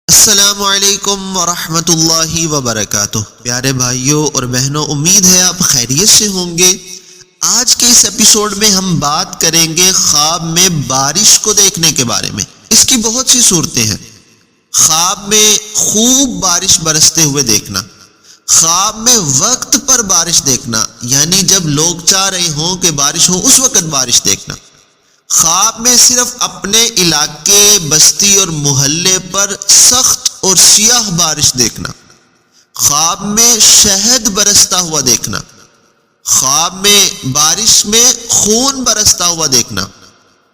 السلام علیکم ورحمۃ اللہ وبرکاتہ۔ پیارے بھائیوں اور بہنوں، امید ہے آپ خیریت سے ہوں گے۔ آج کے اس ایپیسوڈ میں ہم بات کریں گے خواب میں بارش کو دیکھنے کے بارے میں۔ اس کی بہت سی صورتیں ہیں۔ خواب میں خوب بارش برستے ہوئے دیکھنا، خواب میں وقت پر بارش دیکھنا، یعنی جب لوگ چاہ رہے ہوں کہ بارش ہو اس وقت بارش دیکھنا، خواب میں صرف اپنے علاقے، بستی اور محلے پر سخت اور سیاہ بارش دیکھنا، خواب میں شہد برستا ہوا دیکھنا، خواب میں بارش میں خون برستا ہوا دیکھنا،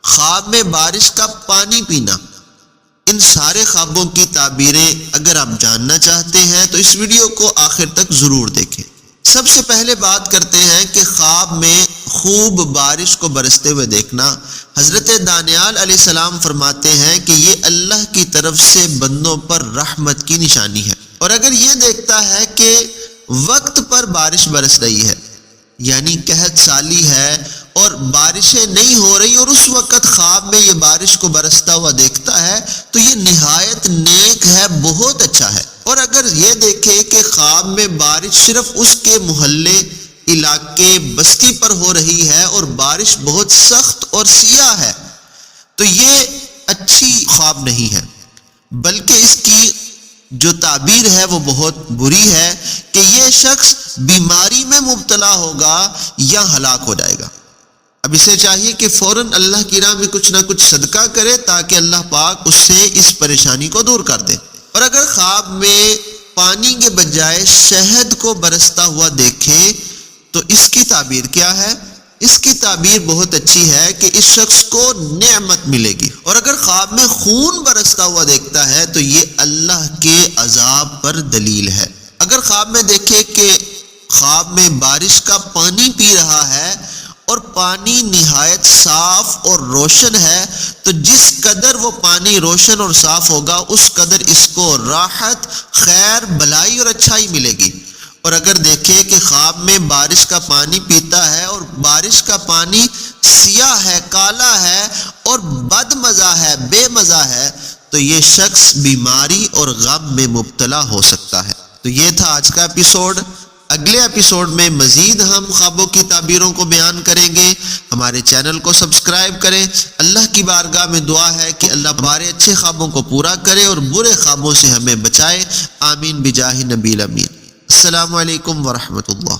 خواب میں بارش کا پانی پینا۔ ان سارے خوابوں کی تعبیریں اگر آپ جاننا چاہتے ہیں تو اس ویڈیو کو آخر تک ضرور دیکھیں۔ سب سے پہلے بات کرتے ہیں کہ خواب میں خوب بارش کو برستے ہوئے دیکھنا۔ حضرت دانیال علیہ السلام فرماتے ہیں کہ یہ اللہ کی طرف سے بندوں پر رحمت کی نشانی ہے، اور اگر یہ دیکھتا ہے کہ وقت پر بارش برس رہی ہے، یعنی قحط سالی ہے اور بارشیں نہیں ہو رہی، اور اس وقت خواب میں یہ بارش کو برستا ہوا دیکھتا ہے تو یہ نہایت نیک ہے، بہت اچھا ہے۔ اور اگر یہ دیکھے کہ خواب میں بارش صرف اس کے محلے، علاقے، بستی پر ہو رہی ہے اور بارش بہت سخت اور سیاہ ہے، تو یہ اچھی خواب نہیں ہے، بلکہ اس کی جو تعبیر ہے وہ بہت بری ہے کہ یہ شخص بیماری میں مبتلا ہوگا یا ہلاک ہو جائے گا۔ اب اسے چاہیے کہ فوراً اللہ کی راہ میں کچھ نہ کچھ صدقہ کرے تاکہ اللہ پاک اس سے اس پریشانی کو دور کر دے۔ اور اگر خواب میں پانی کے بجائے شہد کو برستا ہوا دیکھے تو اس کی تعبیر کیا ہے؟ اس کی تعبیر بہت اچھی ہے کہ اس شخص کو نعمت ملے گی۔ اور اگر خواب میں خون برستا ہوا دیکھتا ہے تو یہ اللہ کے عذاب پر دلیل ہے۔ اگر خواب میں دیکھے کہ خواب میں بارش کا پانی پی رہا ہے اور پانی نہایت صاف اور روشن ہے، تو جس قدر وہ پانی روشن اور صاف ہوگا اس قدر اس کو راحت، خیر، بھلائی اور اچھائی ملے گی۔ اور اگر دیکھے کہ خواب میں بارش کا پانی پیتا ہے اور بارش کا پانی سیاہ ہے، کالا ہے اور بد مزہ ہے، بے مزہ ہے، تو یہ شخص بیماری اور غم میں مبتلا ہو سکتا ہے۔ تو یہ تھا آج کا ایپیسوڈ۔ اگلے ایپیسوڈ میں مزید ہم خوابوں کی تعبیروں کو بیان کریں گے۔ ہمارے چینل کو سبسکرائب کریں۔ اللہ کی بارگاہ میں دعا ہے کہ اللہ ہمارے اچھے خوابوں کو پورا کرے اور برے خوابوں سے ہمیں بچائے۔ آمین بجاہ نبی الامین۔ السلام علیکم ورحمۃ اللہ۔